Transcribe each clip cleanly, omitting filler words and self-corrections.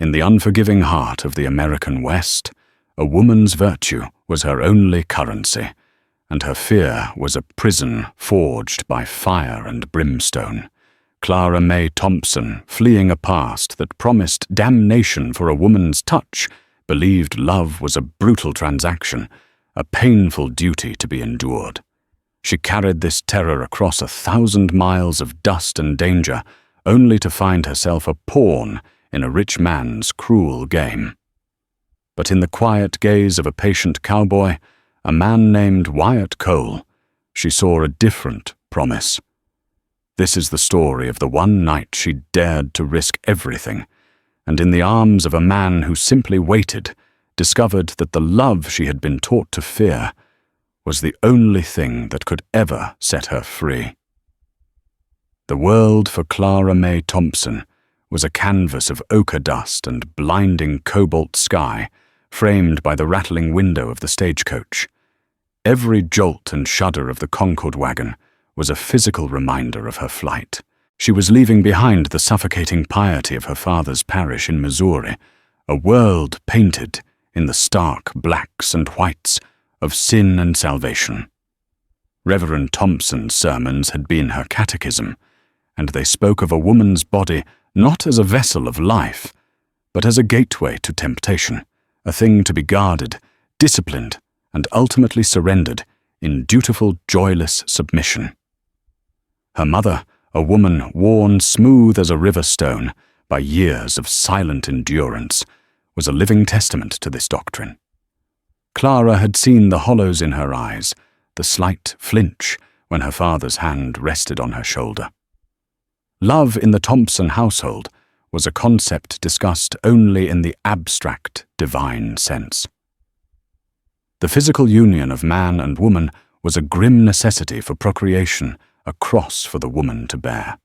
In the unforgiving heart of the American West, a woman's virtue was her only currency, and her fear was a prison forged by fire and brimstone. Clara May Thompson, fleeing a past that promised damnation for a woman's touch, believed love was a brutal transaction, a painful duty to be endured. She carried this terror across 1,000 miles of dust and danger, only to find herself a pawn in a rich man's cruel game. But in the quiet gaze of a patient cowboy, a man named Wyatt Cole, she saw a different promise. This is the story of the one night she dared to risk everything, and in the arms of a man who simply waited, discovered that the love she had been taught to fear was the only thing that could ever set her free. The world for Clara May Thompson was a canvas of ochre dust and blinding cobalt sky, framed by the rattling window of the stagecoach. Every jolt and shudder of the Concord wagon was a physical reminder of her flight. She was leaving behind the suffocating piety of her father's parish in Missouri, a world painted in the stark blacks and whites of sin and salvation. Reverend Thompson's sermons had been her catechism, and they spoke of a woman's body not as a vessel of life, but as a gateway to temptation, a thing to be guarded, disciplined, and ultimately surrendered in dutiful, joyless submission. Her mother, a woman worn smooth as a river stone by years of silent endurance, was a living testament to this doctrine. Clara had seen the hollows in her eyes, the slight flinch when her father's hand rested on her shoulder. Love in the Thompson household was a concept discussed only in the abstract, divine sense. The physical union of man and woman was a grim necessity for procreation, a cross for the woman to bear.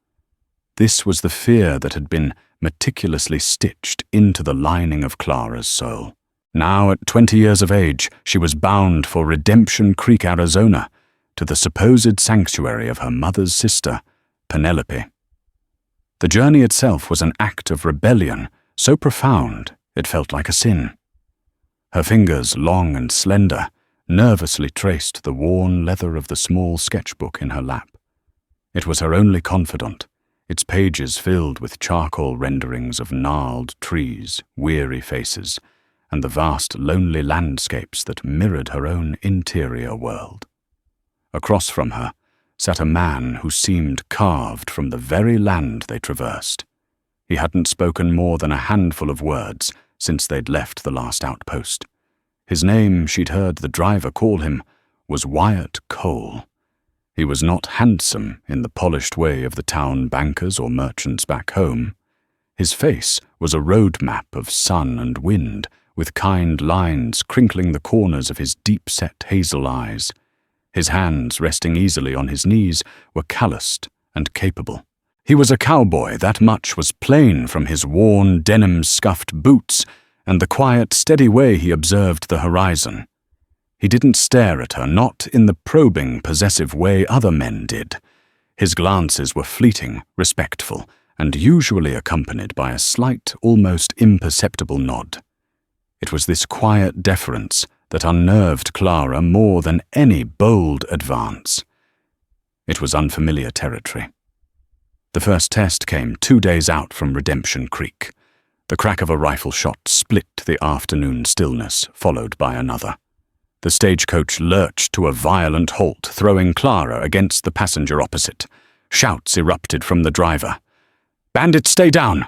This was the fear that had been meticulously stitched into the lining of Clara's soul. Now, at 20 years of age, she was bound for Redemption Creek, Arizona, to the supposed sanctuary of her mother's sister, Penelope. The journey itself was an act of rebellion, so profound it felt like a sin. Her fingers, long and slender, nervously traced the worn leather of the small sketchbook in her lap. It was her only confidant, its pages filled with charcoal renderings of gnarled trees, weary faces, and the vast, lonely landscapes that mirrored her own interior world. Across from her sat a man who seemed carved from the very land they traversed. He hadn't spoken more than a handful of words since they'd left the last outpost. His name, she'd heard the driver call him, was Wyatt Cole. He was not handsome in the polished way of the town bankers or merchants back home. His face was a road map of sun and wind, with kind lines crinkling the corners of his deep-set hazel eyes. His hands, resting easily on his knees, were calloused and capable. He was a cowboy, that much was plain from his worn, denim-scuffed boots and the quiet, steady way he observed the horizon. He didn't stare at her, not in the probing, possessive way other men did. His glances were fleeting, respectful, and usually accompanied by a slight, almost imperceptible nod. It was this quiet deference that unnerved Clara more than any bold advance. It was unfamiliar territory. The first test came 2 days out from Redemption Creek. The crack of a rifle shot split the afternoon stillness, followed by another. The stagecoach lurched to a violent halt, throwing Clara against the passenger opposite. Shouts erupted from the driver. "Bandit, stay down!"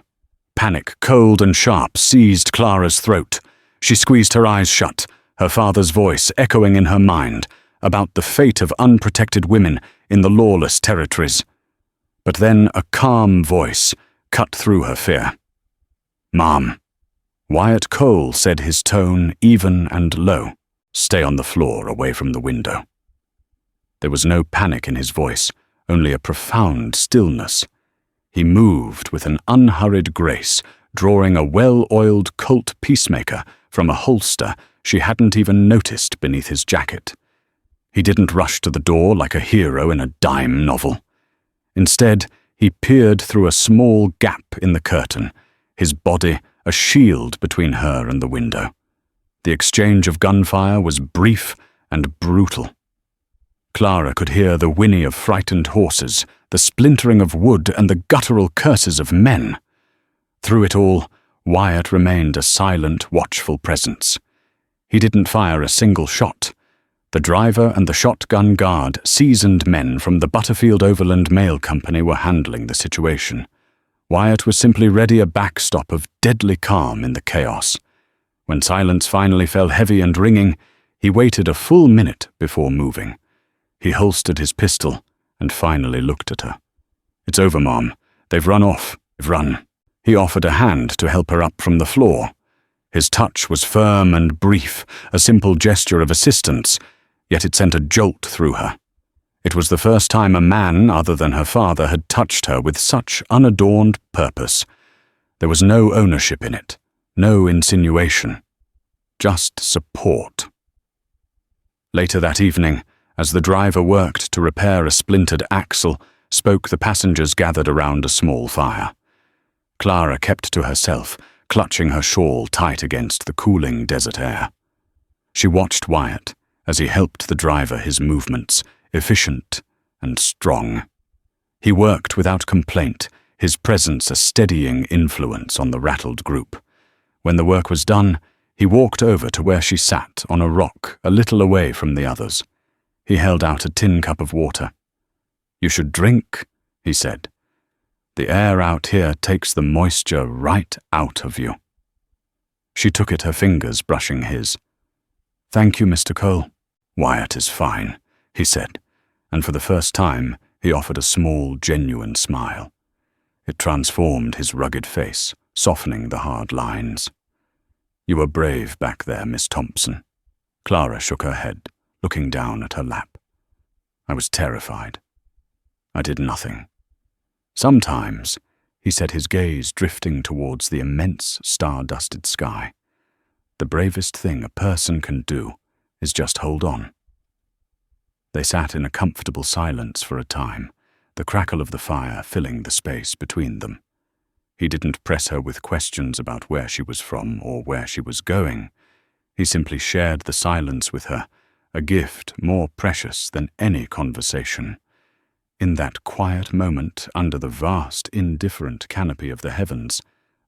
Panic, cold and sharp, seized Clara's throat. She squeezed her eyes shut, her father's voice echoing in her mind about the fate of unprotected women in the lawless territories. But then a calm voice cut through her fear. "Mom." Wyatt Cole said, his tone even and low. "Stay on the floor, away from the window." There was no panic in his voice, only a profound stillness. He moved with an unhurried grace, drawing a well-oiled Colt Peacemaker from a holster she hadn't even noticed beneath his jacket. He didn't rush to the door like a hero in a dime novel. Instead, he peered through a small gap in the curtain, his body a shield between her and the window. The exchange of gunfire was brief and brutal. Clara could hear the whinny of frightened horses, the splintering of wood, and the guttural curses of men. Through it all, Wyatt remained a silent, watchful presence. He didn't fire a single shot. The driver and the shotgun guard, seasoned men from the Butterfield Overland Mail Company, were handling the situation. Wyatt was simply ready, a backstop of deadly calm in the chaos. When silence finally fell heavy and ringing, he waited a full minute before moving. He holstered his pistol and finally looked at her. "It's over, Mom. They've run off. They've run." He offered a hand to help her up from the floor. His touch was firm and brief, a simple gesture of assistance, yet it sent a jolt through her. It was the first time a man other than her father had touched her with such unadorned purpose. There was no ownership in it, no insinuation, just support. Later that evening, as the driver worked to repair a splintered axle, spoke the passengers gathered around a small fire. Clara kept to herself, clutching her shawl tight against the cooling desert air. She watched Wyatt as he helped the driver his movements, efficient and strong. He worked without complaint, his presence a steadying influence on the rattled group. When the work was done, he walked over to where she sat on a rock a little away from the others. He held out a tin cup of water. "You should drink," he said. "The air out here takes the moisture right out of you." She took it, her fingers brushing his. "Thank you, Mr. Cole." "Wyatt is fine," he said, and for the first time he offered a small, genuine smile. It transformed his rugged face, softening the hard lines. "You were brave back there, Miss Thompson." Clara shook her head, looking down at her lap. "I was terrified. I did nothing." "Sometimes," he said, his gaze drifting towards the immense star-dusted sky, "the bravest thing a person can do is just hold on." They sat in a comfortable silence for a time, the crackle of the fire filling the space between them. He didn't press her with questions about where she was from or where she was going. He simply shared the silence with her, a gift more precious than any conversation. In that quiet moment, under the vast, indifferent canopy of the heavens,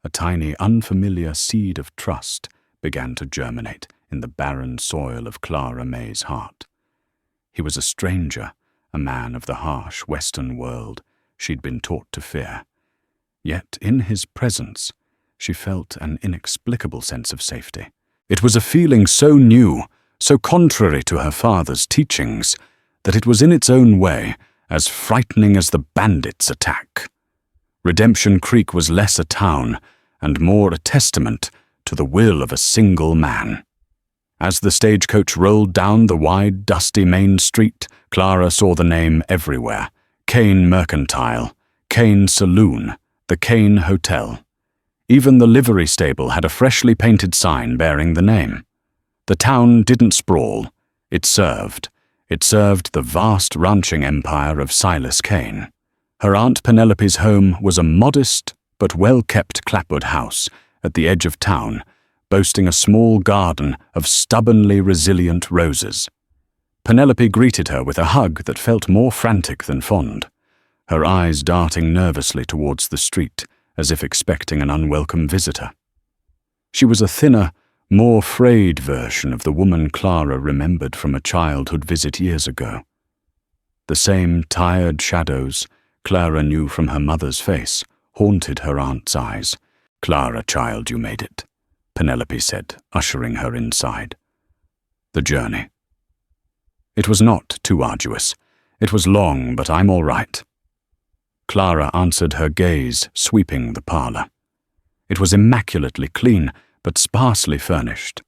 a tiny, unfamiliar seed of trust began to germinate in the barren soil of Clara May's heart. He was a stranger, a man of the harsh Western world she'd been taught to fear. Yet in his presence, she felt an inexplicable sense of safety. It was a feeling so new, so contrary to her father's teachings, that it was in its own way as frightening as the bandits' attack. Redemption Creek was less a town and more a testament to the will of a single man. As the stagecoach rolled down the wide, dusty main street, Clara saw the name everywhere: Kane Mercantile, Kane Saloon, the Kane Hotel. Even the livery stable had a freshly painted sign bearing the name. The town didn't sprawl, it served. It served the vast ranching empire of Silas Kane. Her Aunt Penelope's home was a modest but well-kept clapboard house at the edge of town, boasting a small garden of stubbornly resilient roses. Penelope greeted her with a hug that felt more frantic than fond, her eyes darting nervously towards the street as if expecting an unwelcome visitor. She was a thinner, more frayed version of the woman Clara remembered from a childhood visit years ago. The same tired shadows Clara knew from her mother's face haunted her aunt's eyes. "Clara, child, you made it," Penelope said, ushering her inside. "The journey." "It was not too arduous. It was long, but I'm all right." Clara answered her gaze, sweeping the parlor. It was immaculately clean, but sparsely furnished.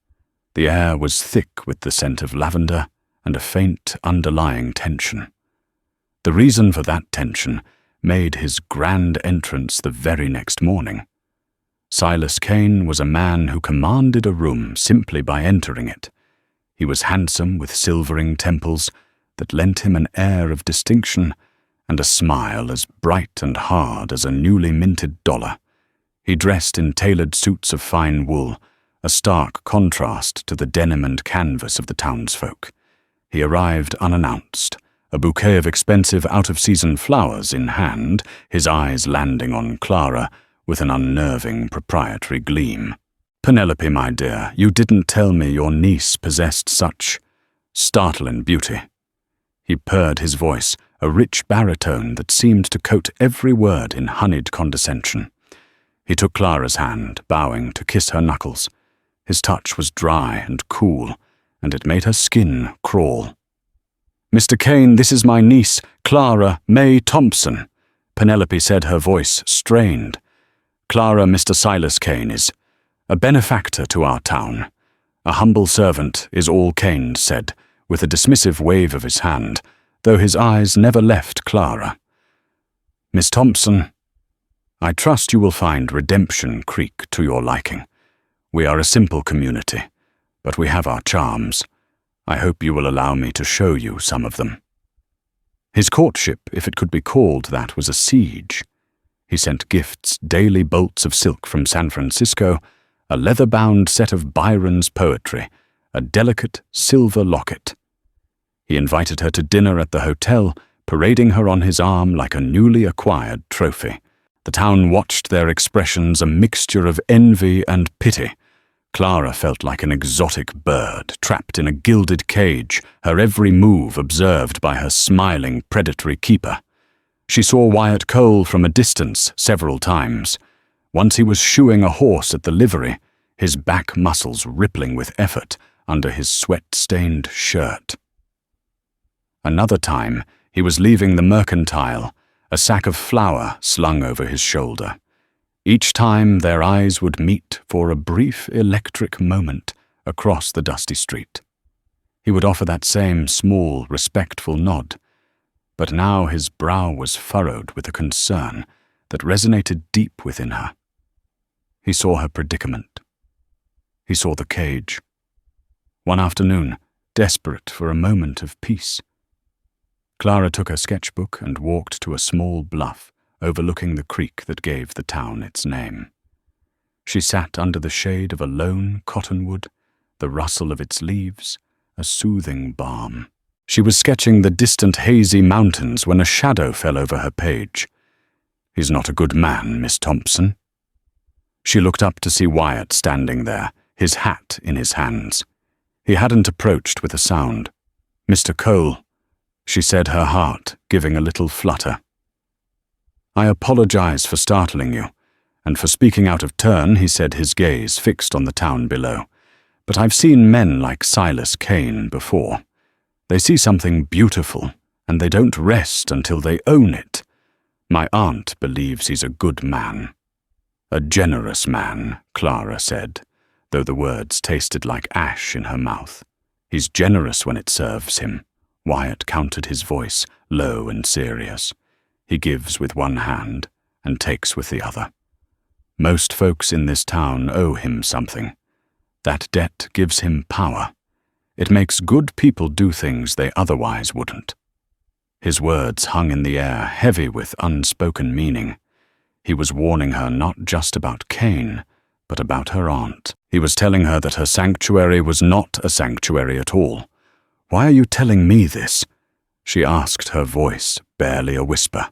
The air was thick with the scent of lavender and a faint underlying tension. The reason for that tension made his grand entrance the very next morning. Silas Kane was a man who commanded a room simply by entering it. He was handsome with silvering temples that lent him an air of distinction and a smile as bright and hard as a newly minted dollar. He dressed in tailored suits of fine wool, a stark contrast to the denim and canvas of the townsfolk. He arrived unannounced, a bouquet of expensive out-of-season flowers in hand, his eyes landing on Clara with an unnerving proprietary gleam. "Penelope, my dear, you didn't tell me your niece possessed such startling beauty." He purred his voice, a rich baritone that seemed to coat every word in honeyed condescension. He took Clara's hand, bowing to kiss her knuckles. His touch was dry and cool, and it made her skin crawl. "Mr. Kane, this is my niece, Clara May Thompson," Penelope said, her voice strained. "Clara, Mr. Silas Kane is a benefactor to our town. A humble servant is all Kane said, with a dismissive wave of his hand, though his eyes never left Clara. Miss Thompson, I trust you will find Redemption Creek to your liking. We are a simple community, but we have our charms. I hope you will allow me to show you some of them." His courtship, if it could be called that, was a siege. He sent gifts, daily bolts of silk from San Francisco, a leather-bound set of Byron's poetry, a delicate silver locket. He invited her to dinner at the hotel, parading her on his arm like a newly acquired trophy. The town watched their expressions, a mixture of envy and pity. Clara felt like an exotic bird, trapped in a gilded cage, her every move observed by her smiling, predatory keeper. She saw Wyatt Cole from a distance several times. Once he was shoeing a horse at the livery, his back muscles rippling with effort under his sweat-stained shirt. Another time, he was leaving the mercantile, a sack of flour slung over his shoulder. Each time their eyes would meet for a brief electric moment across the dusty street. He would offer that same small, respectful nod, but now his brow was furrowed with a concern that resonated deep within her. He saw her predicament. He saw the cage. One afternoon, desperate for a moment of peace, Clara took her sketchbook and walked to a small bluff overlooking the creek that gave the town its name. She sat under the shade of a lone cottonwood, the rustle of its leaves, a soothing balm. She was sketching the distant hazy mountains when a shadow fell over her page. "He's not a good man, Miss Thompson." She looked up to see Wyatt standing there, his hat in his hands. He hadn't approached with a sound. "Mr. Cole," she said, her heart giving a little flutter. "I apologize for startling you, and for speaking out of turn," he said, his gaze fixed on the town below. "But I've seen men like Silas Kane before. They see something beautiful, and they don't rest until they own it. My aunt believes he's a good man." "A generous man," Clara said, though the words tasted like ash in her mouth. "He's generous when it serves him." Wyatt countered, his voice low and serious. "He gives with one hand and takes with the other. Most folks in this town owe him something. That debt gives him power. It makes good people do things they otherwise wouldn't." His words hung in the air, heavy with unspoken meaning. He was warning her not just about Kane, but about her aunt. He was telling her that her sanctuary was not a sanctuary at all. "Why are you telling me this?" she asked, her voice barely a whisper.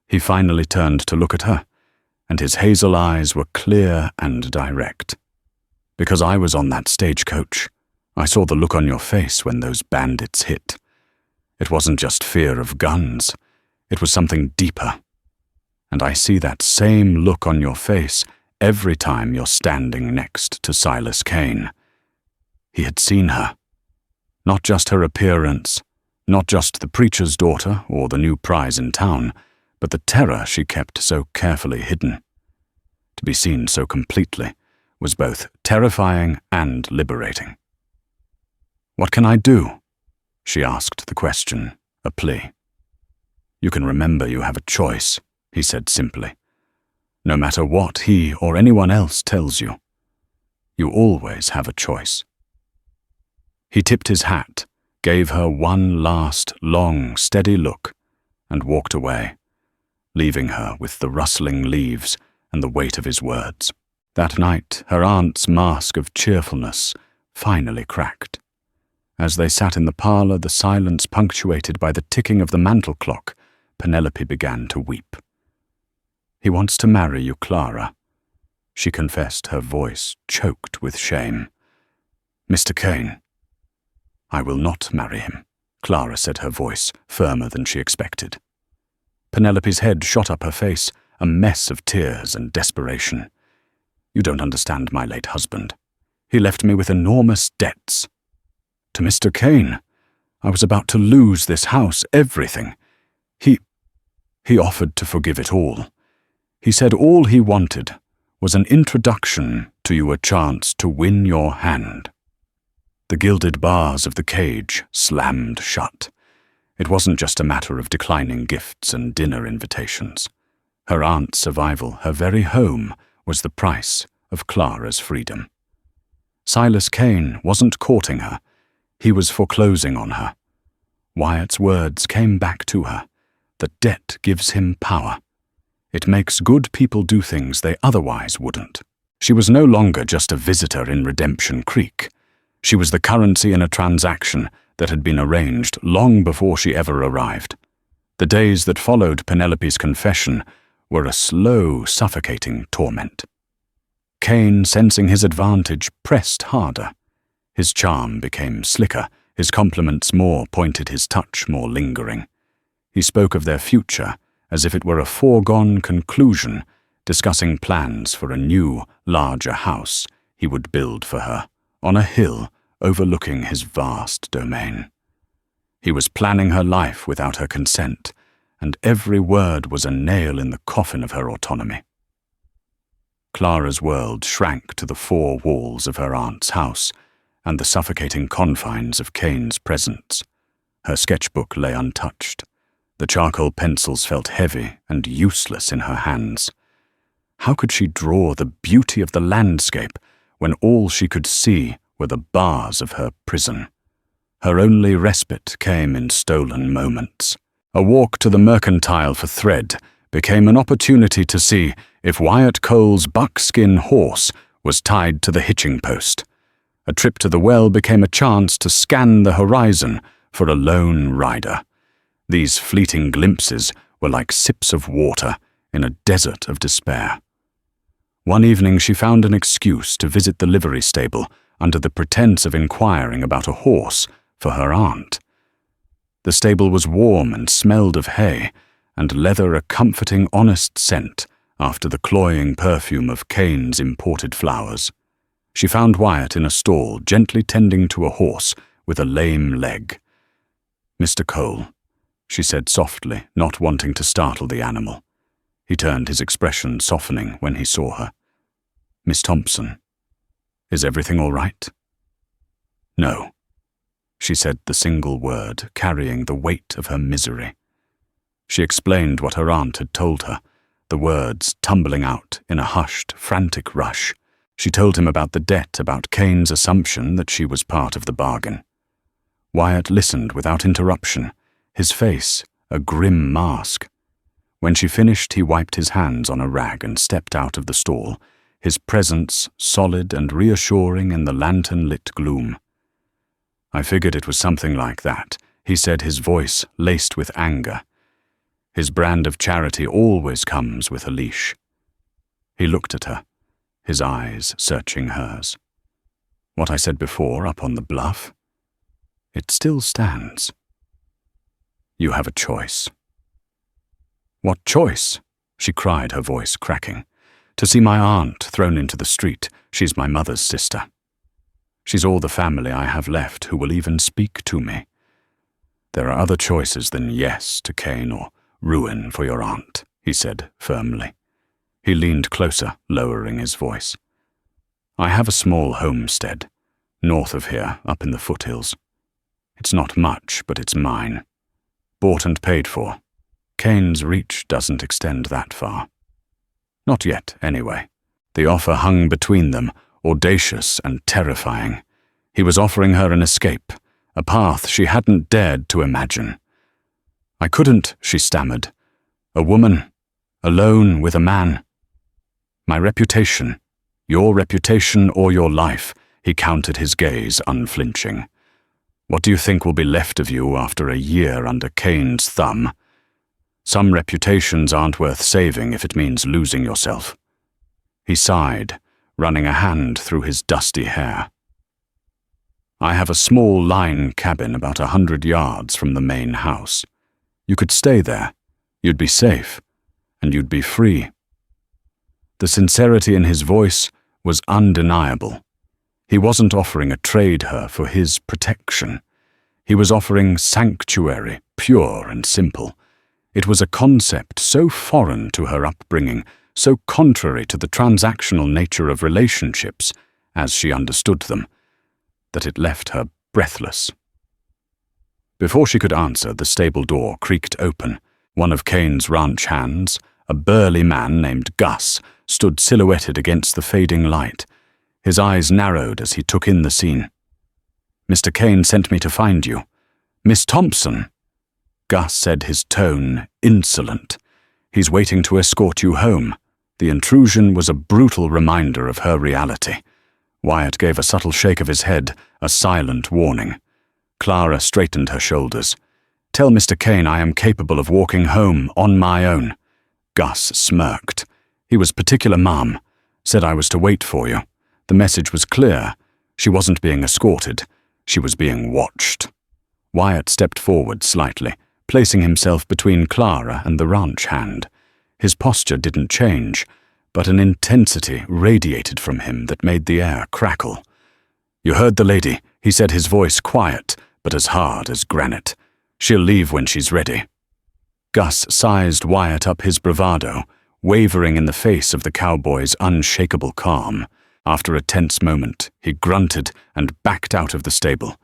He finally turned to look at her, and his hazel eyes were clear and direct. "Because I was on that stagecoach. I saw the look on your face when those bandits hit. It wasn't just fear of guns. It was something deeper. And I see that same look on your face every time you're standing next to Silas Kane." He had seen her. Not just her appearance, not just the preacher's daughter or the new prize in town, but the terror she kept so carefully hidden. To be seen so completely was both terrifying and liberating. "What can I do?" she asked the question, a plea. "You can remember you have a choice," he said simply. "No matter what he or anyone else tells you, you always have a choice." He tipped his hat, gave her one last, long, steady look, and walked away, leaving her with the rustling leaves and the weight of his words. That night, her aunt's mask of cheerfulness finally cracked. As they sat in the parlour, the silence punctuated by the ticking of the mantel clock, Penelope began to weep. "He wants to marry you, Clara," she confessed, her voice choked with shame. "Mr. Kane." "I will not marry him," Clara said, her voice firmer than she expected. Penelope's head shot up her face, a mess of tears and desperation. "You don't understand my late husband. He left me with enormous debts. To Mr. Kane, I was about to lose this house, everything. He offered to forgive it all. He said all he wanted was an introduction to you, a chance to win your hand." The gilded bars of the cage slammed shut. It wasn't just a matter of declining gifts and dinner invitations. Her aunt's survival, her very home, was the price of Clara's freedom. Silas Kane wasn't courting her. He was foreclosing on her. Wyatt's words came back to her. The debt gives him power. It makes good people do things they otherwise wouldn't. She was no longer just a visitor in Redemption Creek. She was the currency in a transaction that had been arranged long before she ever arrived. The days that followed Penelope's confession were a slow, suffocating torment. Kane, sensing his advantage, pressed harder. His charm became slicker, his compliments more pointed, his touch more lingering. He spoke of their future as if it were a foregone conclusion, discussing plans for a new, larger house he would build for her, on a hill overlooking his vast domain. He was planning her life without her consent, and every word was a nail in the coffin of her autonomy. Clara's world shrank to the four walls of her aunt's house and the suffocating confines of Kane's presence. Her sketchbook lay untouched. The charcoal pencils felt heavy and useless in her hands. How could she draw the beauty of the landscape when all she could see were the bars of her prison? Her only respite came in stolen moments. A walk to the mercantile for thread became an opportunity to see if Wyatt Cole's buckskin horse was tied to the hitching post. A trip to the well became a chance to scan the horizon for a lone rider. These fleeting glimpses were like sips of water in a desert of despair. One evening she found an excuse to visit the livery stable under the pretense of inquiring about a horse for her aunt. The stable was warm and smelled of hay, and leather a comforting, honest scent after the cloying perfume of Kane's imported flowers. She found Wyatt in a stall, gently tending to a horse with a lame leg. "Mr. Cole," she said softly, not wanting to startle the animal. He turned, his expression softening when he saw her. "Miss Thompson, is everything all right?" "No," she said, the single word carrying the weight of her misery. She explained what her aunt had told her, the words tumbling out in a hushed, frantic rush. She told him about the debt, about Kane's assumption that she was part of the bargain. Wyatt listened without interruption, his face a grim mask. When she finished, he wiped his hands on a rag and stepped out of the stall, his presence solid and reassuring in the lantern-lit gloom. "I figured it was something like that," he said, his voice laced with anger. His brand of charity always comes with a leash. He looked at her, his eyes searching hers. "What I said before up on the bluff, it still stands. You have a choice." "What choice?" she cried, her voice cracking. "To see my aunt thrown into the street. She's my mother's sister. She's all the family I have left who will even speak to me. There are other choices than yes to Kane or ruin for your aunt," he said firmly. He leaned closer, lowering his voice. "I have a small homestead, north of here, up in the foothills. It's not much, but it's mine. Bought and paid for. Kane's reach doesn't extend that far. Not yet, anyway." The offer hung between them, audacious and terrifying. He was offering her an escape, a path she hadn't dared to imagine. "I couldn't," she stammered. "A woman, alone with a man." My reputation. Your reputation or your life. He countered, his gaze unflinching. What do you think will be left of you after a year under Cain's thumb? Some reputations aren't worth saving if it means losing yourself. He sighed, running a hand through his dusty hair. I have a small line cabin about 100 yards from the main house. You could stay there. You'd be safe. And you'd be free. The sincerity in his voice was undeniable. He wasn't offering a trade her for his protection. He was offering sanctuary, pure and simple. It was a concept so foreign to her upbringing, so contrary to the transactional nature of relationships, as she understood them, that it left her breathless. Before she could answer, the stable door creaked open. One of Cain's ranch hands, a burly man named Gus, stood silhouetted against the fading light. His eyes narrowed as he took in the scene. Mr. Cain sent me to find you. Miss Thompson. Gus said, his tone insolent. He's waiting to escort you home. The intrusion was a brutal reminder of her reality. Wyatt gave a subtle shake of his head, a silent warning. Clara straightened her shoulders. Tell Mr. Cain I am capable of walking home on my own. Gus smirked. He was particular, ma'am. Said I was to wait for you. The message was clear. She wasn't being escorted. She was being watched. Wyatt stepped forward slightly, placing himself between Clara and the ranch hand. His posture didn't change, but an intensity radiated from him that made the air crackle. You heard the lady, he said, his voice quiet, but as hard as granite. She'll leave when she's ready. Gus sized Wyatt up his bravado, wavering in the face of the cowboy's unshakable calm. After a tense moment, he grunted and backed out of the stable.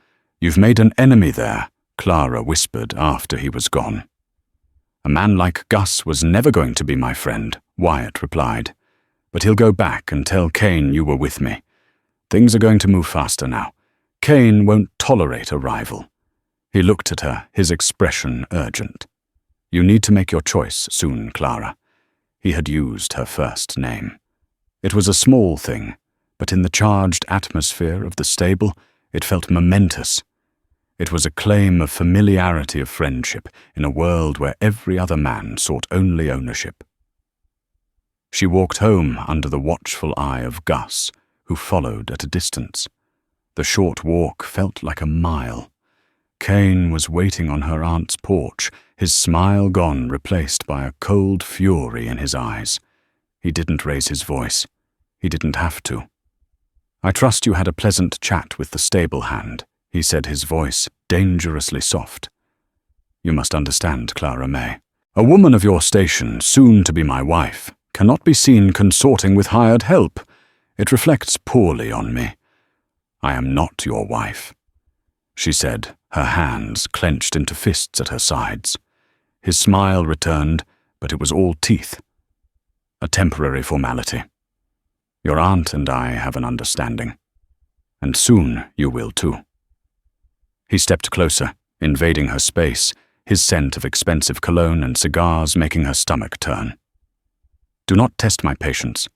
You've made an enemy there, Clara whispered after he was gone. A man like Gus was never going to be my friend, Wyatt replied. But he'll go back and tell Cain you were with me. Things are going to move faster now. Cain won't tolerate a rival. He looked at her, his expression urgent. You need to make your choice soon, Clara. He had used her first name. It was a small thing, but in the charged atmosphere of the stable, it felt momentous. It was a claim of familiarity of friendship in a world where every other man sought only ownership. She walked home under the watchful eye of Gus, who followed at a distance. The short walk felt like a mile. Cain was waiting on her aunt's porch, his smile gone, replaced by a cold fury in his eyes. He didn't raise his voice. He didn't have to. I trust you had a pleasant chat with the stable hand, he said, his voice dangerously soft. You must understand, Clara May. A woman of your station, soon to be my wife, cannot be seen consorting with hired help. It reflects poorly on me. I am not your wife, she said, her hands clenched into fists at her sides. His smile returned, but it was all teeth. A temporary formality. Your aunt and I have an understanding. And soon you will too. He stepped closer, invading her space, his scent of expensive cologne and cigars making her stomach turn. Do not test my patience.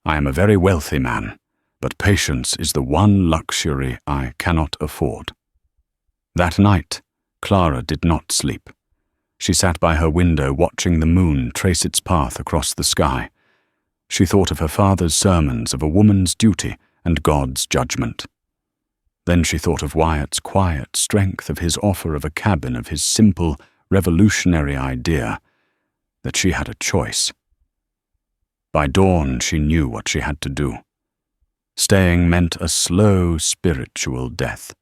I am a very wealthy man, but patience is the one luxury I cannot afford. That night, Clara did not sleep. She sat by her window watching the moon trace its path across the sky. She thought of her father's sermons of a woman's duty and God's judgment. Then she thought of Wyatt's quiet strength, of his offer of a cabin, of his simple, revolutionary idea that she had a choice. By dawn, she knew what she had to do. Staying meant a slow, spiritual death.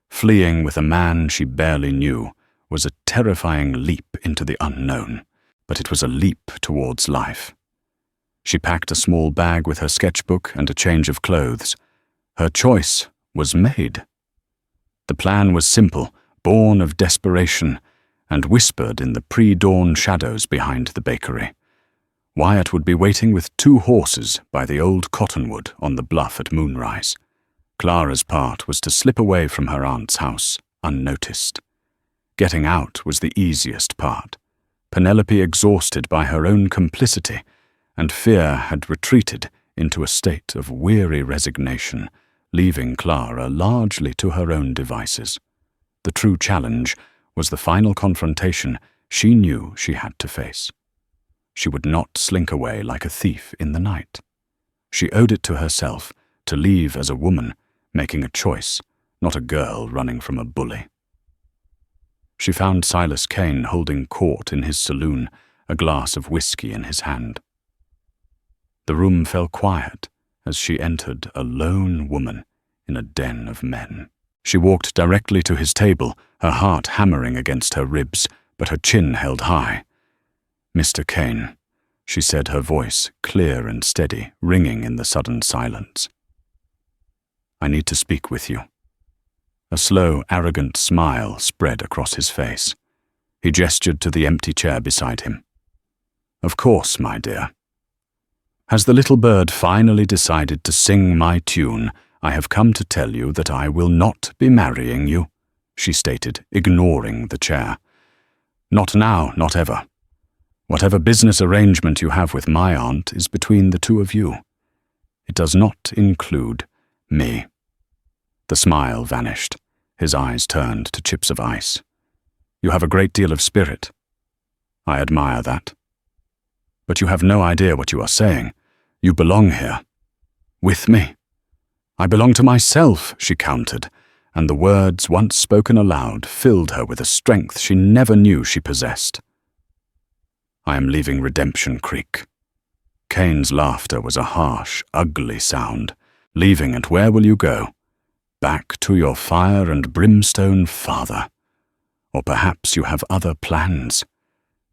Fleeing with a man she barely knew was a terrifying leap into the unknown, but it was a leap towards life. She packed a small bag with her sketchbook and a change of clothes. Her choice was made. The plan was simple, born of desperation, and whispered in the pre-dawn shadows behind the bakery. Wyatt would be waiting with 2 horses by the old cottonwood on the bluff at moonrise. Clara's part was to slip away from her aunt's house, unnoticed. Getting out was the easiest part. Penelope exhausted by her own complicity, and fear had retreated into a state of weary resignation, leaving Clara largely to her own devices. The true challenge was the final confrontation she knew she had to face. She would not slink away like a thief in the night. She owed it to herself to leave as a woman, making a choice, not a girl running from a bully. She found Silas Kane holding court in his saloon, a glass of whiskey in his hand. The room fell quiet as she entered, a lone woman in a den of men. She walked directly to his table, her heart hammering against her ribs, but her chin held high. "Mr. Kane," she said, her voice clear and steady, ringing in the sudden silence. "I need to speak with you." A slow, arrogant smile spread across his face. He gestured to the empty chair beside him. "Of course, my dear. Has the little bird finally decided to sing my tune? I have come to tell you that I will not be marrying you," she stated, ignoring the chair. "Not now, not ever. Whatever business arrangement you have with my aunt is between the two of you. It does not include me." The smile vanished. His eyes turned to chips of ice. "You have a great deal of spirit. I admire that. But you have no idea what you are saying. You belong here. With me." "I belong to myself," she countered, and the words, once spoken aloud, filled her with a strength she never knew she possessed. "I am leaving Redemption Creek." Kane's laughter was a harsh, ugly sound. "Leaving, and where will you go? Back to your fire and brimstone father? Or perhaps you have other plans?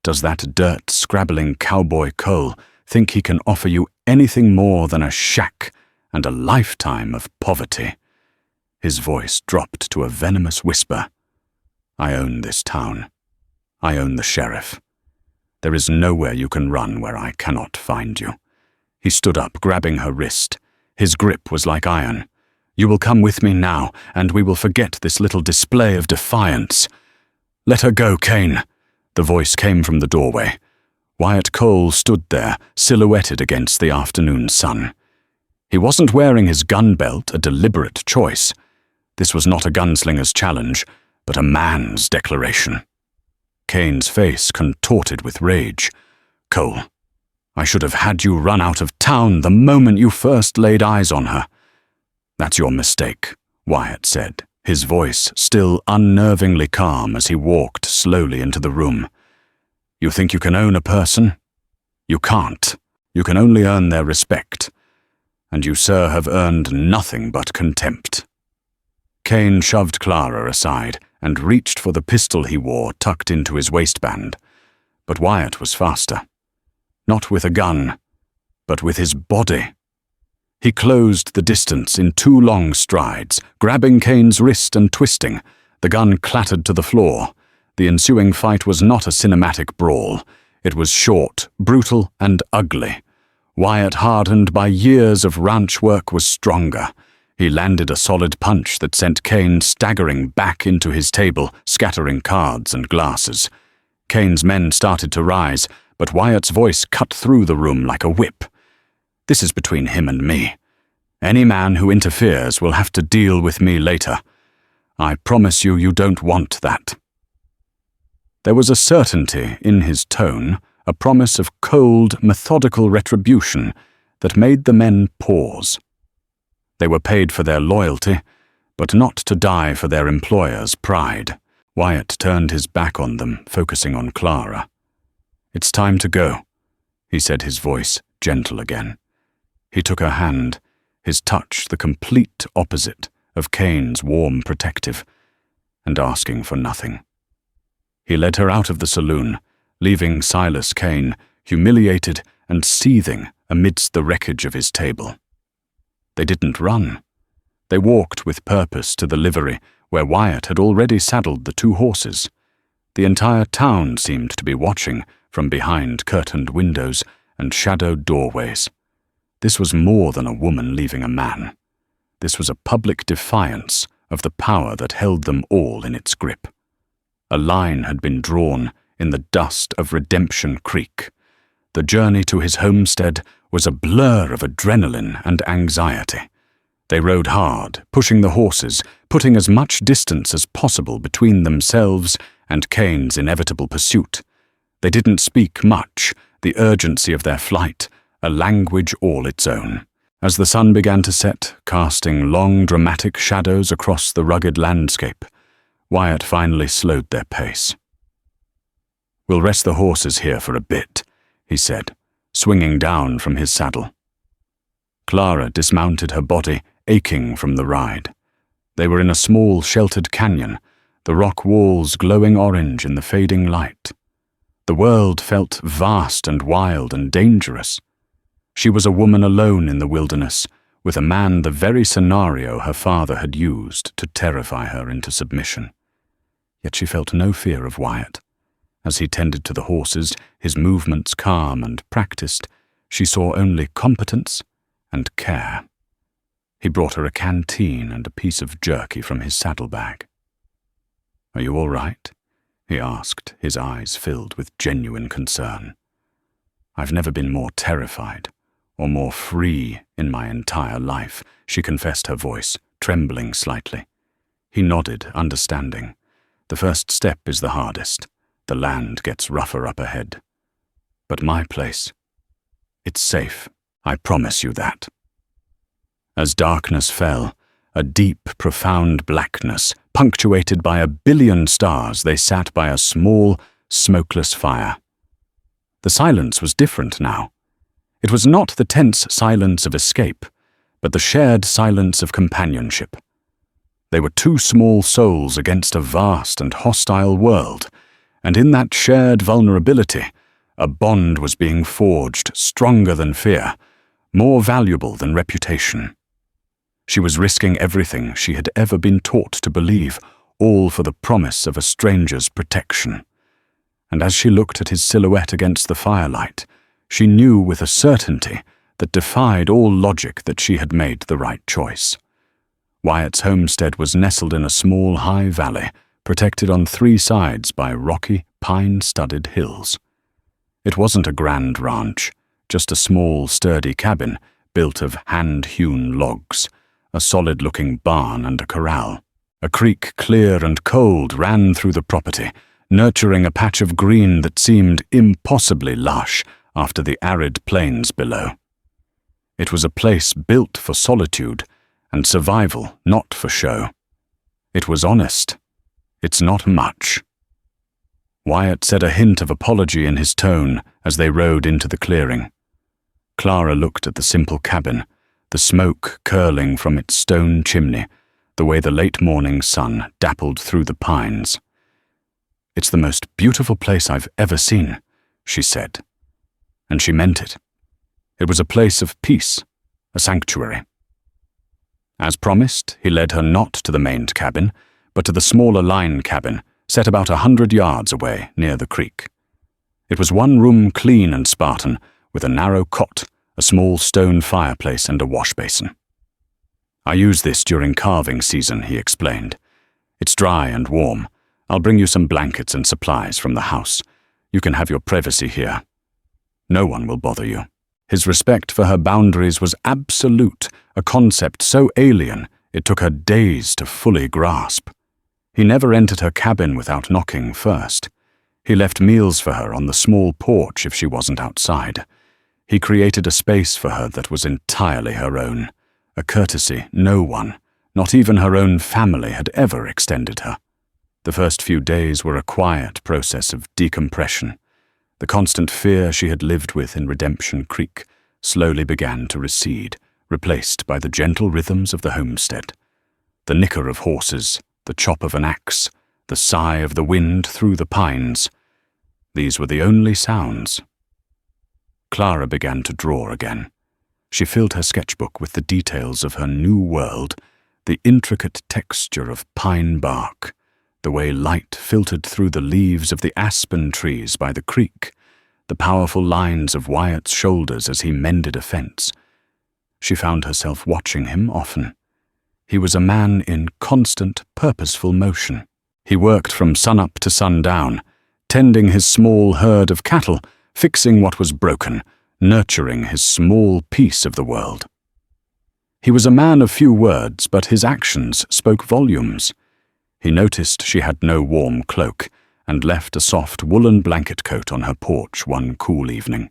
Does that dirt-scrabbling cowboy Cole think he can offer you anything more than a shack and a lifetime of poverty?" His voice dropped to a venomous whisper. "I own this town. I own the sheriff. There is nowhere you can run where I cannot find you." He stood up, grabbing her wrist. His grip was like iron. "You will come with me now, and we will forget this little display of defiance." "Let her go, Kane." The voice came from the doorway. Wyatt Cole stood there, silhouetted against the afternoon sun. He wasn't wearing his gun belt, a deliberate choice. This was not a gunslinger's challenge, but a man's declaration. Kane's face contorted with rage. "Cole, I should have had you run out of town the moment you first laid eyes on her." "That's your mistake," Wyatt said, his voice still unnervingly calm as he walked slowly into the room. "You think you can own a person? You can't. You can only earn their respect. And you, sir, have earned nothing but contempt." Kane shoved Clara aside and reached for the pistol he wore tucked into his waistband. But Wyatt was faster. Not with a gun, but with his body. He closed the distance in 2 long strides, grabbing Kane's wrist and twisting. The gun clattered to the floor. The ensuing fight was not a cinematic brawl. It was short, brutal, and ugly. Wyatt, hardened by years of ranch work, was stronger. He landed a solid punch that sent Kane staggering back into his table, scattering cards and glasses. Kane's men started to rise, but Wyatt's voice cut through the room like a whip. "This is between him and me. Any man who interferes will have to deal with me later. I promise you, you don't want that." There was a certainty in his tone, a promise of cold, methodical retribution that made the men pause. They were paid for their loyalty, but not to die for their employer's pride. Wyatt turned his back on them, focusing on Clara. "It's time to go," he said, his voice gentle again. He took her hand, his touch the complete opposite of Kane's warm protective, and asking for nothing. He led her out of the saloon, leaving Silas Kane humiliated and seething amidst the wreckage of his table. They didn't run. They walked with purpose to the livery, where Wyatt had already saddled the 2 horses. The entire town seemed to be watching from behind curtained windows and shadowed doorways. This was more than a woman leaving a man. This was a public defiance of the power that held them all in its grip. A line had been drawn in the dust of Redemption Creek. The journey to his homestead was a blur of adrenaline and anxiety. They rode hard, pushing the horses, putting as much distance as possible between themselves and Kane's inevitable pursuit. They didn't speak much, the urgency of their flight, a language all its own. As the sun began to set, casting long, dramatic shadows across the rugged landscape, Wyatt finally slowed their pace. "We'll rest the horses here for a bit," he said, swinging down from his saddle. Clara dismounted, her body aching from the ride. They were in a small, sheltered canyon, the rock walls glowing orange in the fading light. The world felt vast and wild and dangerous. She was a woman alone in the wilderness, with a man the very scenario her father had used to terrify her into submission. Yet she felt no fear of Wyatt. As he tended to the horses, his movements calm and practiced, she saw only competence and care. He brought her a canteen and a piece of jerky from his saddlebag. "Are you all right?" he asked, his eyes filled with genuine concern. "I've never been more terrified or more free in my entire life," she confessed, her voice trembling slightly. He nodded, understanding. "The first step is the hardest. The land gets rougher up ahead. But my place, it's safe. I promise you that." As darkness fell, a deep, profound blackness, punctuated by 1,000,000,000 stars, they sat by a small, smokeless fire. The silence was different now. It was not the tense silence of escape, but the shared silence of companionship. They were two small souls against a vast and hostile world, and in that shared vulnerability, a bond was being forged stronger than fear, more valuable than reputation. She was risking everything she had ever been taught to believe, all for the promise of a stranger's protection. And as she looked at his silhouette against the firelight, she knew with a certainty that defied all logic that she had made the right choice. Wyatt's homestead was nestled in a small, high valley, protected on 3 sides by rocky, pine-studded hills. It wasn't a grand ranch, just a small, sturdy cabin built of hand-hewn logs, a solid-looking barn and a corral. A creek clear and cold ran through the property, nurturing a patch of green that seemed impossibly lush after the arid plains below. It was a place built for solitude and survival, not for show. It was honest. "It's not much." Wyatt said a hint of apology in his tone as they rode into the clearing. Clara looked at the simple cabin, the smoke curling from its stone chimney, the way the late morning sun dappled through the pines. "It's the most beautiful place I've ever seen," she said. And she meant it. It was a place of peace, a sanctuary. As promised, he led her not to the main cabin, but to the smaller line cabin, set about 100 yards away near the creek. It was one room, clean and Spartan, with a narrow cot, a small stone fireplace and a wash basin. "I use this during calving season," he explained. "It's dry and warm. I'll bring you some blankets and supplies from the house. You can have your privacy here. No one will bother you." His respect for her boundaries was absolute, a concept so alien it took her days to fully grasp. He never entered her cabin without knocking first. He left meals for her on the small porch if she wasn't outside. He created a space for her that was entirely her own, a courtesy no one, not even her own family, had ever extended her. The first few days were a quiet process of decompression. The constant fear she had lived with in Redemption Creek slowly began to recede, replaced by the gentle rhythms of the homestead. The nicker of horses, the chop of an axe, the sigh of the wind through the pines. These were the only sounds. Clara began to draw again. She filled her sketchbook with the details of her new world, the intricate texture of pine bark, the way light filtered through the leaves of the aspen trees by the creek, the powerful lines of Wyatt's shoulders as he mended a fence. She found herself watching him often. He was a man in constant, purposeful motion. He worked from sunup to sundown, tending his small herd of cattle, fixing what was broken, nurturing his small piece of the world. He was a man of few words, but his actions spoke volumes. He noticed she had no warm cloak, and left a soft woolen blanket coat on her porch one cool evening.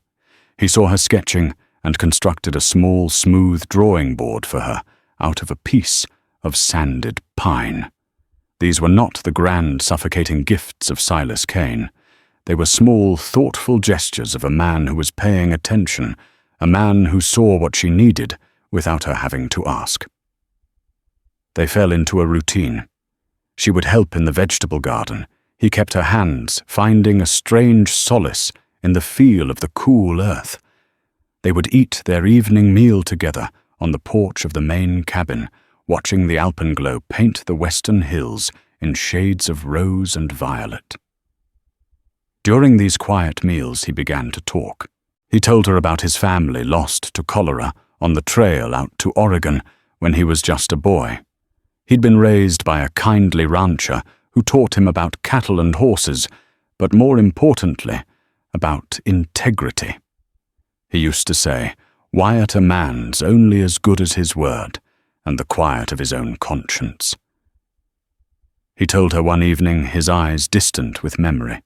He saw her sketching and constructed a small, smooth drawing board for her out of a piece of sanded pine. These were not the grand, suffocating gifts of Silas Kane. They were small, thoughtful gestures of a man who was paying attention, a man who saw what she needed without her having to ask. They fell into a routine. She would help in the vegetable garden. He kept her hands, finding a strange solace in the feel of the cool earth. They would eat their evening meal together on the porch of the main cabin, watching the alpenglow paint the western hills in shades of rose and violet. During these quiet meals, he began to talk. He told her about his family lost to cholera on the trail out to Oregon when he was just a boy. He'd been raised by a kindly rancher who taught him about cattle and horses, but more importantly, about integrity. He used to say, "Wyatt, a man's only as good as his word, and the quiet of his own conscience." He told her one evening, his eyes distant with memory.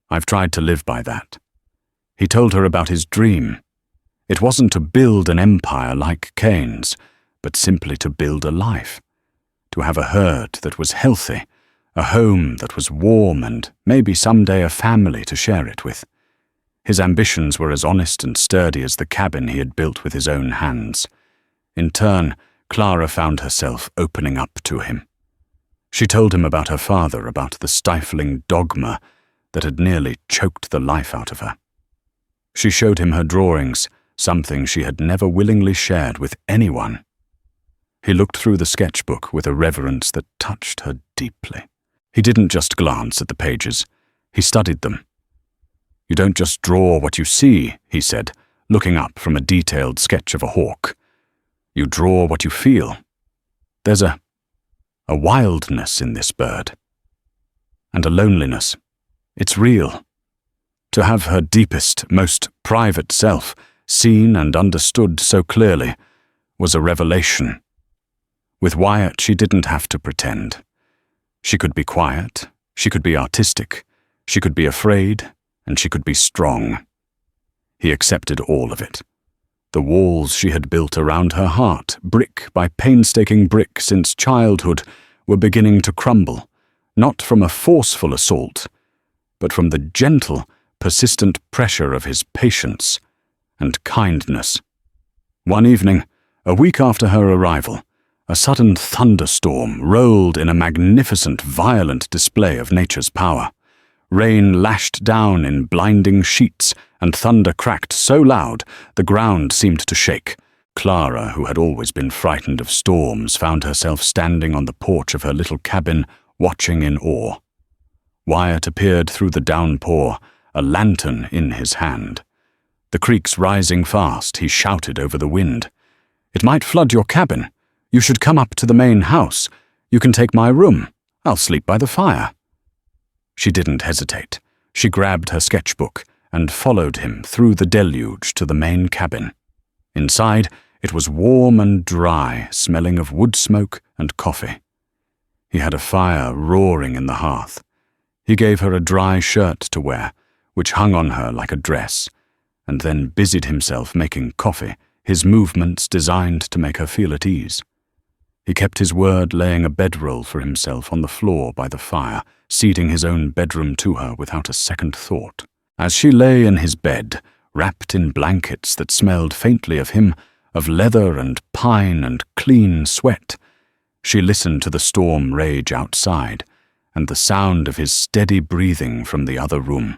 "I've tried to live by that." He told her about his dream. It wasn't to build an empire like Kane's, but simply to build a life, to have a herd that was healthy, a home that was warm, and maybe someday a family to share it with. His ambitions were as honest and sturdy as the cabin he had built with his own hands. In turn, Clara found herself opening up to him. She told him about her father, about the stifling dogma that had nearly choked the life out of her. She showed him her drawings, something she had never willingly shared with anyone. He looked through the sketchbook with a reverence that touched her deeply. He didn't just glance at the pages, he studied them. "You don't just draw what you see," he said, looking up from a detailed sketch of a hawk. "You draw what you feel. There's a wildness in this bird. And a loneliness. It's real." To have her deepest, most private self seen and understood so clearly was a revelation. With Wyatt, she didn't have to pretend. She could be quiet, she could be artistic, she could be afraid, and she could be strong. He accepted all of it. The walls she had built around her heart, brick by painstaking brick since childhood, were beginning to crumble, not from a forceful assault, but from the gentle, persistent pressure of his patience and kindness. One evening, a week after her arrival, a sudden thunderstorm rolled in a magnificent, violent display of nature's power. Rain lashed down in blinding sheets, and thunder cracked so loud the ground seemed to shake. Clara, who had always been frightened of storms, found herself standing on the porch of her little cabin, watching in awe. Wyatt appeared through the downpour, a lantern in his hand. The creeks rising fast, he shouted over the wind. "It might flood your cabin. You should come up to the main house. You can take my room. I'll sleep by the fire." She didn't hesitate. She grabbed her sketchbook and followed him through the deluge to the main cabin. Inside, it was warm and dry, smelling of wood smoke and coffee. He had a fire roaring in the hearth. He gave her a dry shirt to wear, which hung on her like a dress, and then busied himself making coffee, his movements designed to make her feel at ease. He kept his word, laying a bedroll for himself on the floor by the fire, ceding his own bedroom to her without a second thought. As she lay in his bed, wrapped in blankets that smelled faintly of him, of leather and pine and clean sweat, she listened to the storm rage outside and the sound of his steady breathing from the other room.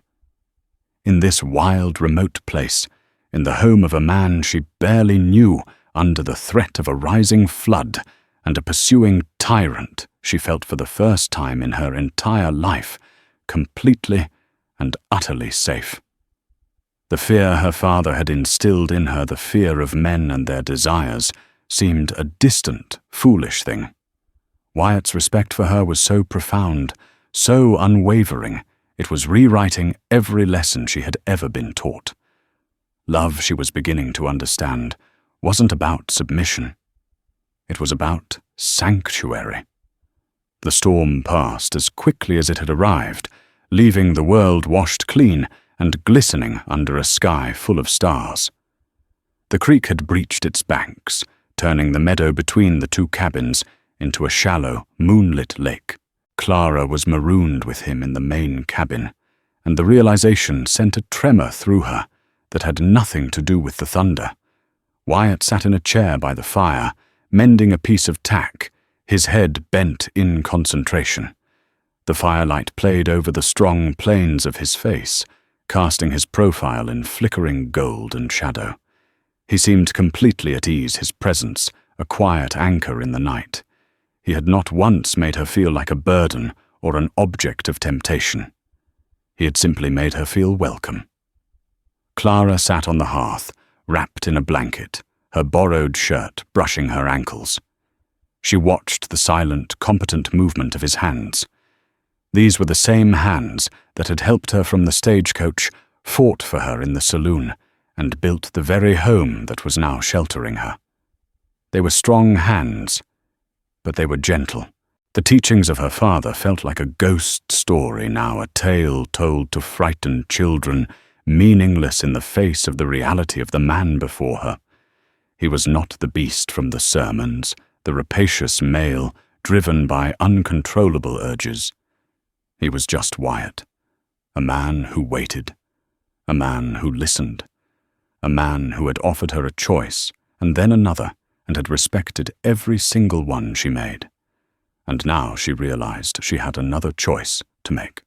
In this wild, remote place, in the home of a man she barely knew, under the threat of a rising flood and a pursuing tyrant, she felt for the first time in her entire life completely and utterly safe. The fear her father had instilled in her, the fear of men and their desires, seemed a distant, foolish thing. Wyatt's respect for her was so profound, so unwavering, It was rewriting every lesson she had ever been taught. Love, she was beginning to understand, wasn't about submission. It was about sanctuary. The storm passed as quickly as it had arrived, leaving the world washed clean and glistening under a sky full of stars. The creek had breached its banks, turning the meadow between the two cabins into a shallow, moonlit lake. Clara was marooned with him in the main cabin, and the realization sent a tremor through her that had nothing to do with the thunder. Wyatt sat in a chair by the fire, mending a piece of tack, his head bent in concentration. The firelight played over the strong planes of his face, casting his profile in flickering gold and shadow. He seemed completely at ease, his presence a quiet anchor in the night. He had not once made her feel like a burden or an object of temptation. He had simply made her feel welcome. Clara sat on the hearth, wrapped in a blanket, her borrowed shirt brushing her ankles. She watched the silent, competent movement of his hands. These were the same hands that had helped her from the stagecoach, fought for her in the saloon, and built the very home that was now sheltering her. They were strong hands, but they were gentle. The teachings of her father felt like a ghost story now, a tale told to frightened children, meaningless in the face of the reality of the man before her. He was not the beast from the sermons, the rapacious male driven by uncontrollable urges. He was just Wyatt, a man who waited, a man who listened, a man who had offered her a choice and then another, and had respected every single one she made. And now she realized she had another choice to make.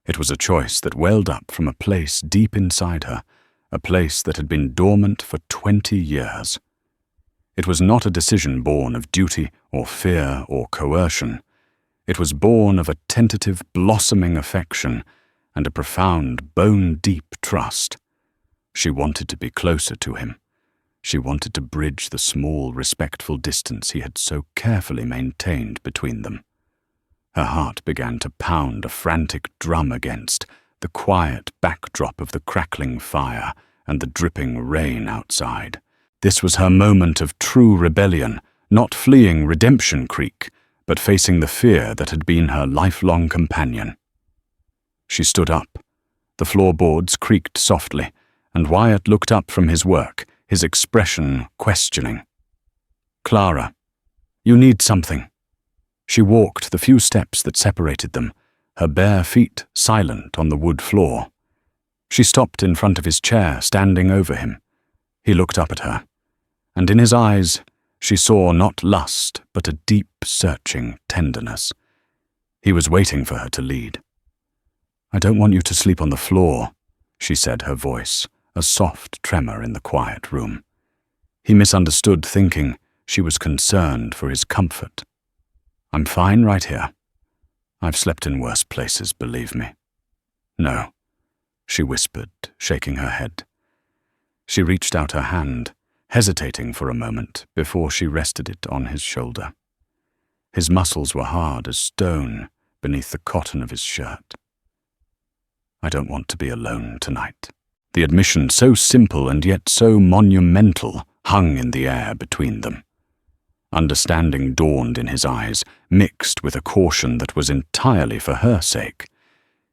It was a choice that welled up from a place deep inside her, a place that had been dormant for 20 years. It was not a decision born of duty or fear or coercion. It was born of a tentative, blossoming affection and a profound, bone-deep trust. She wanted to be closer to him. She wanted to bridge the small, respectful distance he had so carefully maintained between them. Her heart began to pound a frantic drum against the quiet backdrop of the crackling fire and the dripping rain outside. This was her moment of true rebellion, not fleeing Redemption Creek, but facing the fear that had been her lifelong companion. She stood up. The floorboards creaked softly, and Wyatt looked up from his work, his expression questioning. "Clara, you need something." She walked the few steps that separated them, her bare feet silent on the wood floor. She stopped in front of his chair, standing over him. He looked up at her, and in his eyes she saw not lust, but a deep, searching tenderness. He was waiting for her to lead. "I don't want you to sleep on the floor," she said, her voice a soft tremor in the quiet room. He misunderstood, thinking she was concerned for his comfort. "I'm fine right here. I've slept in worse places, believe me." "No," she whispered, shaking her head. She reached out her hand, hesitating for a moment before she rested it on his shoulder. His muscles were hard as stone beneath the cotton of his shirt. "I don't want to be alone tonight." The admission, so simple and yet so monumental, hung in the air between them. Understanding dawned in his eyes, mixed with a caution that was entirely for her sake.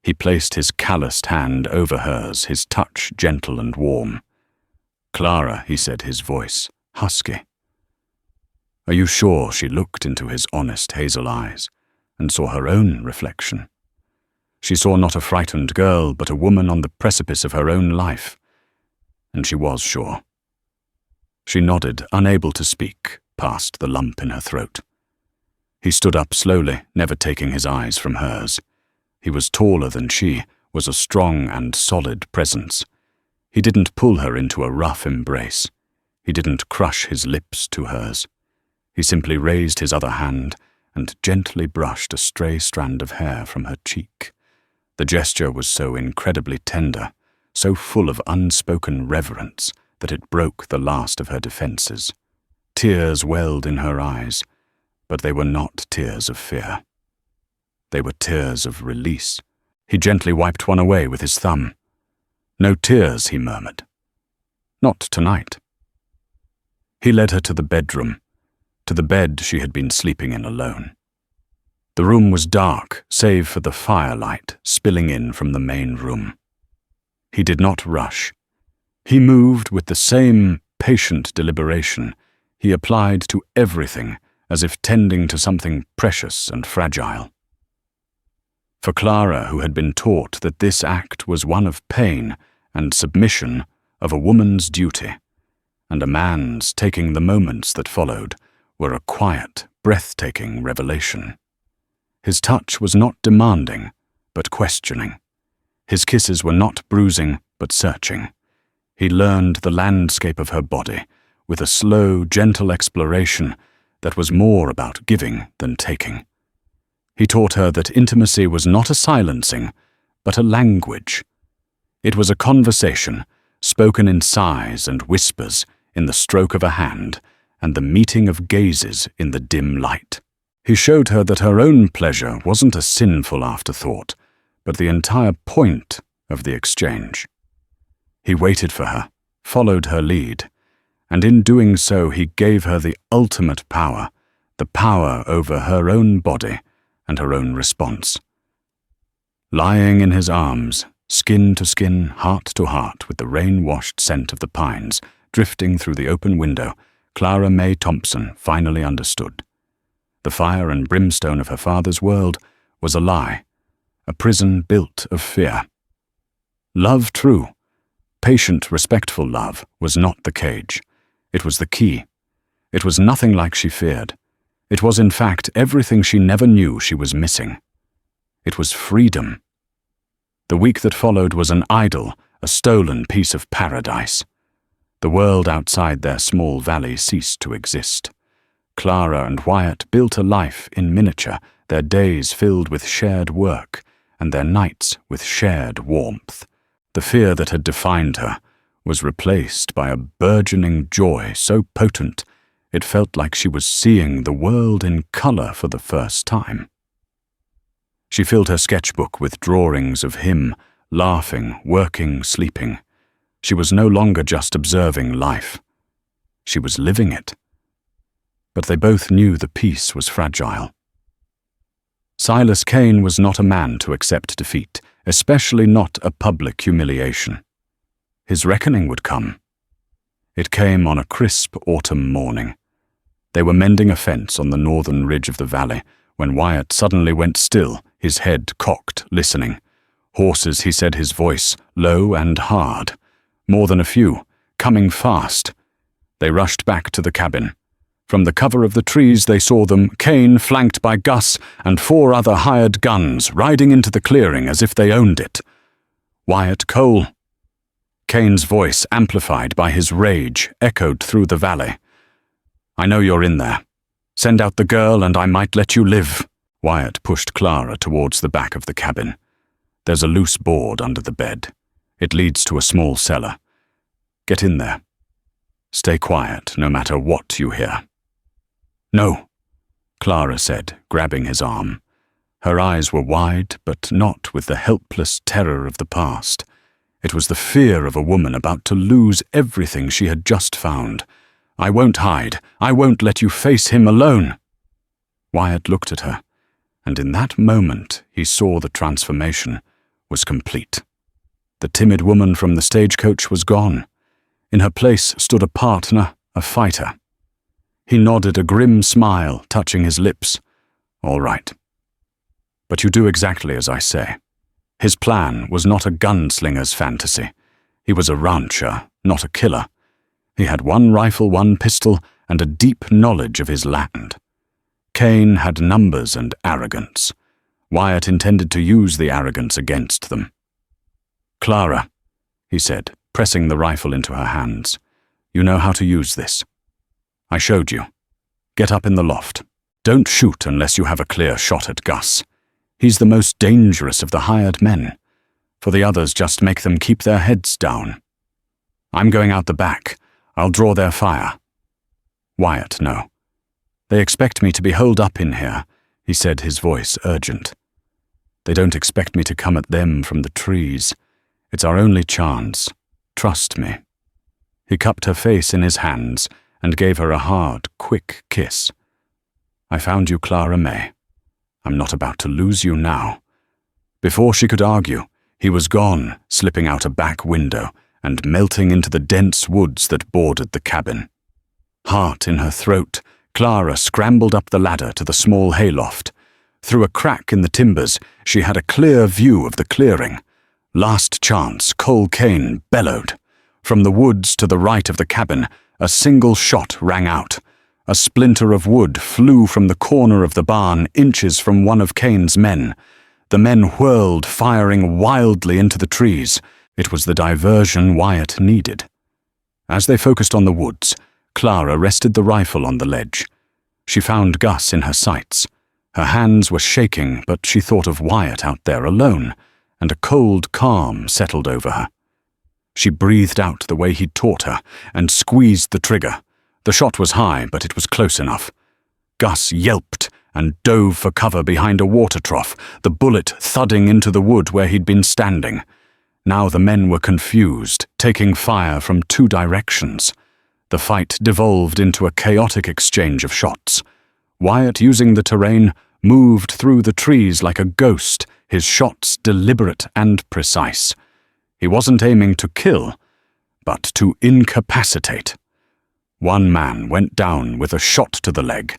He placed his calloused hand over hers, his touch gentle and warm. "Clara," he said, his voice husky. "Are you sure?" She looked into his honest hazel eyes and saw her own reflection. She saw not a frightened girl, but a woman on the precipice of her own life. And she was sure. She nodded, unable to speak, past the lump in her throat. He stood up slowly, never taking his eyes from hers. He was taller than she, was a strong and solid presence. He didn't pull her into a rough embrace. He didn't crush his lips to hers. He simply raised his other hand and gently brushed a stray strand of hair from her cheek. The gesture was so incredibly tender, so full of unspoken reverence, that it broke the last of her defenses. Tears welled in her eyes, but they were not tears of fear. They were tears of release. He gently wiped one away with his thumb. "No tears," he murmured. "Not tonight." He led her to the bedroom, to the bed she had been sleeping in alone. The room was dark, save for the firelight spilling in from the main room. He did not rush. He moved with the same patient deliberation he applied to everything, as if tending to something precious and fragile. For Clara, who had been taught that this act was one of pain and submission, of a woman's duty, and a man's taking the moments that followed were a quiet, breathtaking revelation. His touch was not demanding, but questioning. His kisses were not bruising, but searching. He learned the landscape of her body with a slow, gentle exploration that was more about giving than taking. He taught her that intimacy was not a silencing, but a language. It was a conversation, spoken in sighs and whispers, in the stroke of a hand, and the meeting of gazes in the dim light. He showed her that her own pleasure wasn't a sinful afterthought, but the entire point of the exchange. He waited for her, followed her lead, and in doing so he gave her the ultimate power, the power over her own body and her own response. Lying in his arms, skin to skin, heart to heart, with the rain-washed scent of the pines drifting through the open window, Clara May Thompson finally understood. The fire and brimstone of her father's world was a lie, a prison built of fear. Love true, patient, respectful love was not the cage. It was the key. It was nothing like she feared. It was, in fact, everything she never knew she was missing. It was freedom. The week that followed was an idol, a stolen piece of paradise. The world outside their small valley ceased to exist. Clara and Wyatt built a life in miniature, their days filled with shared work, and their nights with shared warmth. The fear that had defined her was replaced by a burgeoning joy so potent it felt like she was seeing the world in color for the first time. She filled her sketchbook with drawings of him, laughing, working, sleeping. She was no longer just observing life. She was living it. But they both knew the peace was fragile. Silas Kane was not a man to accept defeat, especially not a public humiliation. His reckoning would come. It came on a crisp autumn morning. They were mending a fence on the northern ridge of the valley when Wyatt suddenly went still, his head cocked, listening. Horses, he said, his voice low and hard. More than a few, coming fast. They rushed back to the cabin. From the cover of the trees they saw them, Kane flanked by Gus and 4 other hired guns, riding into the clearing as if they owned it. "Wyatt Cole." Kane's voice, amplified by his rage, echoed through the valley. "I know you're in there. Send out the girl and I might let you live." Wyatt pushed Clara towards the back of the cabin. "There's a loose board under the bed. It leads to a small cellar. Get in there. Stay quiet, no matter what you hear." "No," Clara said, grabbing his arm. Her eyes were wide, but not with the helpless terror of the past. It was the fear of a woman about to lose everything she had just found. "I won't hide. I won't let you face him alone." Wyatt looked at her, and in that moment he saw the transformation was complete. The timid woman from the stagecoach was gone. In her place stood a partner, a fighter. He nodded a grim smile, touching his lips. "All right. But you do exactly as I say." His plan was not a gunslinger's fantasy. He was a rancher, not a killer. He had 1 rifle, 1 pistol, and a deep knowledge of his land. Kane had numbers and arrogance. Wyatt intended to use the arrogance against them. "Clara," he said, pressing the rifle into her hands, "you know how to use this. I showed you. Get up in the loft. Don't shoot unless you have a clear shot at Gus. He's the most dangerous of the hired men. For the others, just make them keep their heads down. I'm going out the back. I'll draw their fire." "Wyatt, no. They expect me to be holed up in here," he said, his voice urgent. They don't expect me to come at them from the trees. It's our only chance. Trust me." He cupped her face in his hands and gave her a hard, quick kiss. "I found you, Clara May. I'm not about to lose you now." Before she could argue, he was gone, slipping out a back window and melting into the dense woods that bordered the cabin. Heart in her throat, Clara scrambled up the ladder to the small hayloft. Through a crack in the timbers, she had a clear view of the clearing. "Last chance," Cole Kane bellowed. From the woods to the right of the cabin, a single shot rang out. A splinter of wood flew from the corner of the barn, inches from one of Kane's men. The men whirled, firing wildly into the trees. It was the diversion Wyatt needed. As they focused on the woods, Clara rested the rifle on the ledge. She found Gus in her sights. Her hands were shaking, but she thought of Wyatt out there alone, and a cold calm settled over her. She breathed out the way he'd taught her, and squeezed the trigger. The shot was high, but it was close enough. Gus yelped and dove for cover behind a water trough, the bullet thudding into the wood where he'd been standing. Now the men were confused, taking fire from two directions. The fight devolved into a chaotic exchange of shots. Wyatt, using the terrain, moved through the trees like a ghost, his shots deliberate and precise. He wasn't aiming to kill, but to incapacitate. One man went down with a shot to the leg.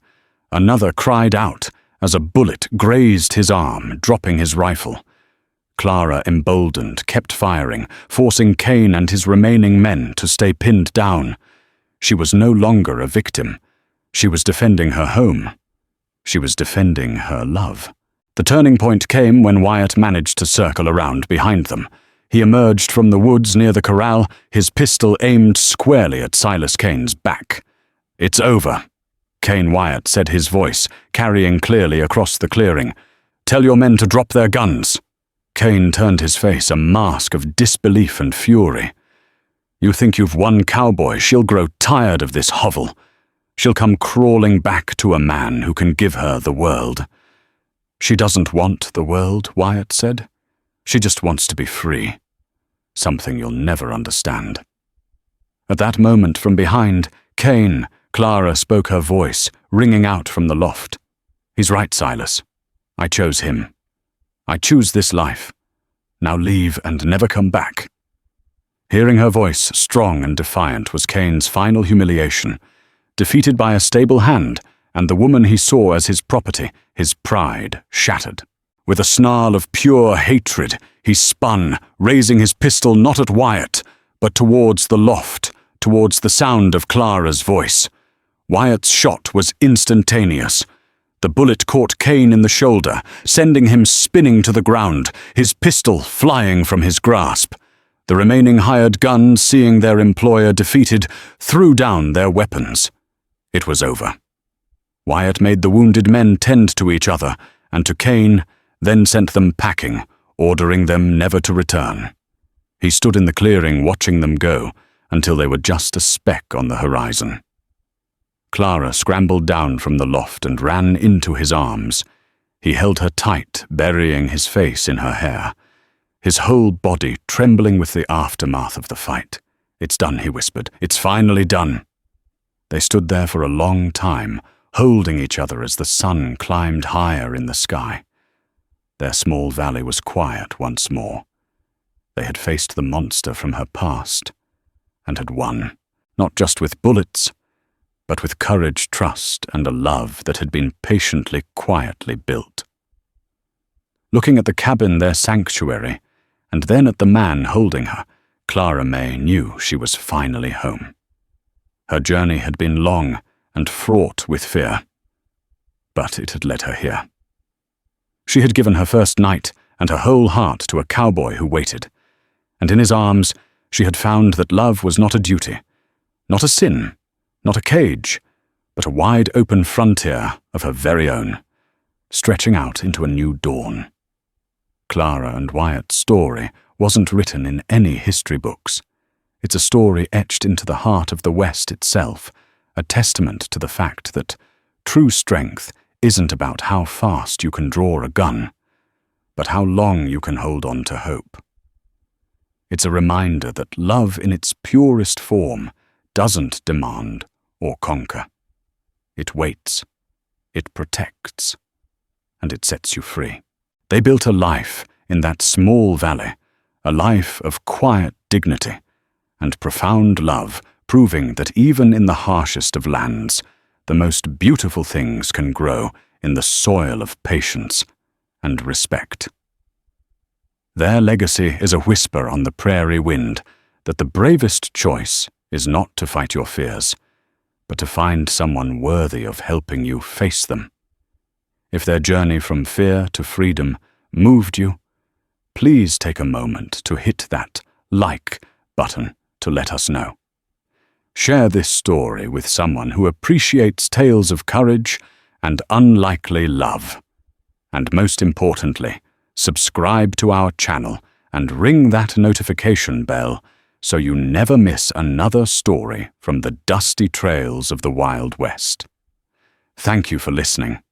Another cried out as a bullet grazed his arm, dropping his rifle. Clara, emboldened, kept firing, forcing Kane and his remaining men to stay pinned down. She was no longer a victim. She was defending her home. She was defending her love. The turning point came when Wyatt managed to circle around behind them. He emerged from the woods near the corral, his pistol aimed squarely at Silas Kane's back. "It's over," Kane Wyatt said, his voice carrying clearly across the clearing. "Tell your men to drop their guns." Kane turned his face a mask of disbelief and fury. "You think you've won, Cowboy? She'll grow tired of this hovel. She'll come crawling back to a man who can give her the world." "She doesn't want the world," Wyatt said. "She just wants to be free. Something you'll never understand." At that moment, from behind, Kane, Clara spoke her voice, ringing out from the loft. "He's right, Silas. I chose him. I choose this life. Now leave and never come back." Hearing her voice, strong and defiant, was Kane's final humiliation. Defeated by a stable hand, and the woman he saw as his property, his pride shattered. With a snarl of pure hatred, he spun, raising his pistol not at Wyatt, but towards the loft, towards the sound of Clara's voice. Wyatt's shot was instantaneous. The bullet caught Kane in the shoulder, sending him spinning to the ground, his pistol flying from his grasp. The remaining hired guns, seeing their employer defeated, threw down their weapons. It was over. Wyatt made the wounded men tend to each other, and to Kane, then sent them packing, ordering them never to return. He stood in the clearing watching them go, until they were just a speck on the horizon. Clara scrambled down from the loft and ran into his arms. He held her tight, burying his face in her hair, his whole body trembling with the aftermath of the fight. "It's done," he whispered. "It's finally done." They stood there for a long time, holding each other as the sun climbed higher in the sky. Their small valley was quiet once more. They had faced the monster from her past, and had won, not just with bullets, but with courage, trust, and a love that had been patiently, quietly built. Looking at the cabin, their sanctuary, and then at the man holding her, Clara May knew she was finally home. Her journey had been long and fraught with fear, but it had led her here. She had given her first night and her whole heart to a cowboy who waited, and in his arms she had found that love was not a duty, not a sin, not a cage, but a wide-open frontier of her very own, stretching out into a new dawn. Clara and Wyatt's story wasn't written in any history books. It's a story etched into the heart of the West itself, a testament to the fact that true strength isn't about how fast you can draw a gun, but how long you can hold on to hope. It's a reminder that love in its purest form doesn't demand or conquer. It waits, it protects, and it sets you free. They built a life in that small valley, a life of quiet dignity and profound love, proving that even in the harshest of lands, the most beautiful things can grow in the soil of patience and respect. Their legacy is a whisper on the prairie wind that the bravest choice is not to fight your fears, but to find someone worthy of helping you face them. If their journey from fear to freedom moved you, please take a moment to hit that like button to let us know. Share this story with someone who appreciates tales of courage and unlikely love. And most importantly, subscribe to our channel and ring that notification bell so you never miss another story from the dusty trails of the Wild West. Thank you for listening.